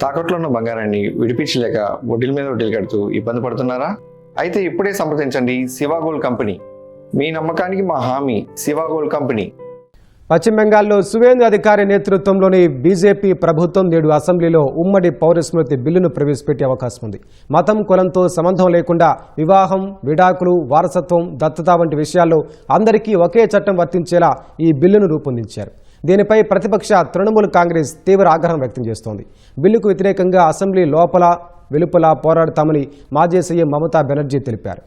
తాకట్లో ఉన్న బంగారాన్ని విడిపించలేక వడ్డీల మీద వడ్డీలు కడుతూ ఇబ్బంది పడుతున్నారా? అయితే ఇప్పుడే సంప్రదించండి శివ గోల్డ్ కంపెనీ. మీ నమ్మకానికి మా హామీ శివ గోల్డ్ కంపెనీ. పశ్చిమ బెంగాల్లో సువేందు అధికారి నేతృత్వంలోని బీజేపీ ప్రభుత్వం నేడు అసెంబ్లీలో ఉమ్మడి పౌర స్మృతి బిల్లును ప్రవేశపెట్టే అవకాశం ఉంది. మతం కులంతో సంబంధం లేకుండా వివాహం, విడాకులు, వారసత్వం, దత్తత వంటి విషయాల్లో అందరికీ ఒకే చట్టం వర్తించేలా ఈ బిల్లును రూపొందించారు. దీనిపై ప్రతిపక్ష తృణమూల్ కాంగ్రెస్ తీవ్ర ఆగ్రహం వ్యక్తం చేస్తోంది. బిల్లుకు వ్యతిరేకంగా అసెంబ్లీ లోపల వెలుపల పోరాడతామని మాజీ సీఎం మమతా బెనర్జీ తెలిపారు.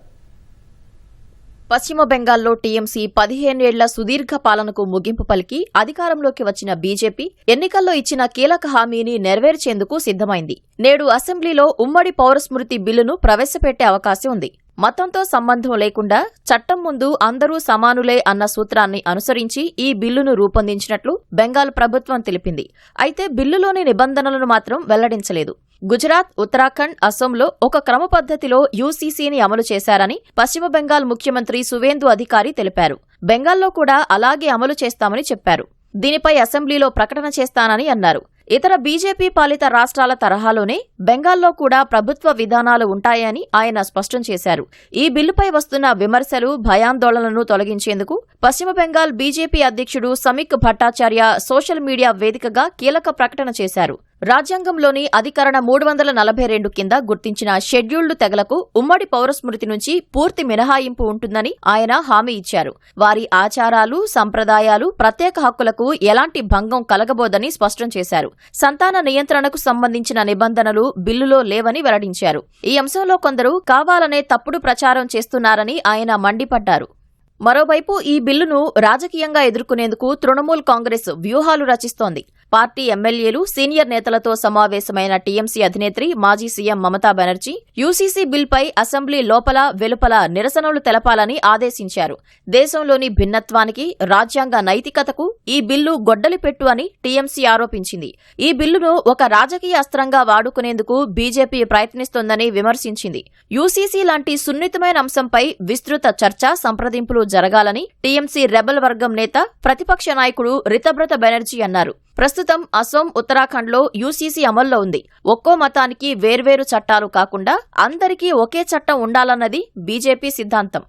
పశ్చిమ బెంగాల్లో టీఎంసీ 15 ఏళ్ల సుదీర్ఘ పాలనకు ముగింపు పలికి అధికారంలోకి వచ్చిన బీజేపీ ఎన్నికల్లో ఇచ్చిన కీలక హామీని నెరవేర్చేందుకు సిద్దమైంది. నేడు అసెంబ్లీలో ఉమ్మడి పౌరస్మృతి బిల్లును ప్రవేశపెట్టే అవకాశం ఉంది. మతంతో సంబంధం లేకుండా చట్టం ముందు అందరూ సమానులే అన్న సూత్రాన్ని అనుసరించి ఈ బిల్లును రూపొందించినట్లు బెంగాల్ ప్రభుత్వం తెలిపింది. అయితే బిల్లులోని నిబంధనలను మాత్రం వెల్లడించలేదు. గుజరాత్, ఉత్తరాఖండ్, అసోంలో ఒక క్రమ పద్ధతిలో యూసీసీని అమలు చేశారని పశ్చిమ బెంగాల్ ముఖ్యమంత్రి సువేందు అధికారి తెలిపారు. బెంగాల్లో కూడా అలాగే అమలు చేస్తామని చెప్పారు. దీనిపై అసెంబ్లీలో ప్రకటన చేస్తానని అన్నారు. ఇతర బీజేపీ పాలిత రాష్ట్రాల తరహాలోనే బెంగాల్లో కూడా ప్రభుత్వ విధానాలు ఉంటాయని ఆయన స్పష్టం చేశారు. ఈ బిల్లుపై వస్తున్న విమర్శలు, భయాందోళనలను తొలగించేందుకు పశ్చిమ బెంగాల్ బీజేపీ అధ్యక్షుడు సమీక్ భట్టాచార్య సోషల్ మీడియా వేదికగా కీలక ప్రకటన చేశారు. రాజ్యాంగంలోని అధికరణ 342 కింద గుర్తించిన షెడ్యూల్డ్ తెగలకు ఉమ్మడి పౌరస్మృతి నుంచి పూర్తి మినహాయింపు ఉంటుందని ఆయన హామీ ఇచ్చారు. వారి ఆచారాలు, సంప్రదాయాలు, ప్రత్యేక హక్కులకు ఎలాంటి భంగం కలగబోదని స్పష్టం చేశారు. సంతాన నియంత్రణకు సంబంధించిన నిబంధనలు బిల్లులో లేవని వెల్లడించారు. ఈ అంశంలో కొందరు కావాలనే తప్పుడు ప్రచారం చేస్తున్నారని ఆయన మండిపడ్డారు. మరోవైపు ఈ బిల్లును రాజకీయంగా ఎదుర్కొనేందుకు తృణమూల్ కాంగ్రెస్ వ్యూహాలు రచిస్తోంది. పార్టీ ఎమ్మెల్యేలు, సీనియర్ నేతలతో సమావేశమైన టీఎంసీ అధినేత్రి మాజీ సీఎం మమతా బెనర్జీ యూసీసీ బిల్పై అసెంబ్లీ లోపల వెలుపల నిరసనలు తెలపాలని ఆదేశించారు. దేశంలోని భిన్నత్వానికి, రాజ్యాంగ నైతికతకు ఈ బిల్లు గొడ్డలిపెట్టు అని టీఎంసీ ఆరోపించింది. ఈ బిల్లును ఒక రాజకీయ అస్త్రంగా వాడుకునేందుకు బీజేపీ ప్రయత్నిస్తోందని విమర్శించింది. యూసీసీ లాంటి సున్నితమైన అంశంపై విస్తృత చర్చ, సంప్రదింపులు జరగాలని టీఎంసీ రెబల్ వర్గం నేత, ప్రతిపక్ష నాయకుడు రితబ్రత బెనర్జీ అన్నారు. ప్రస్తుతం అసోం, ఉత్తరాఖండ్లో యూసీసీ అమల్లో ఉంది. ఒక్కో మతానికి వేర్వేరు చట్టాలు కాకుండా అందరికీ ఒకే చట్టం ఉండాలన్నది బీజేపీ సిద్ధాంతం.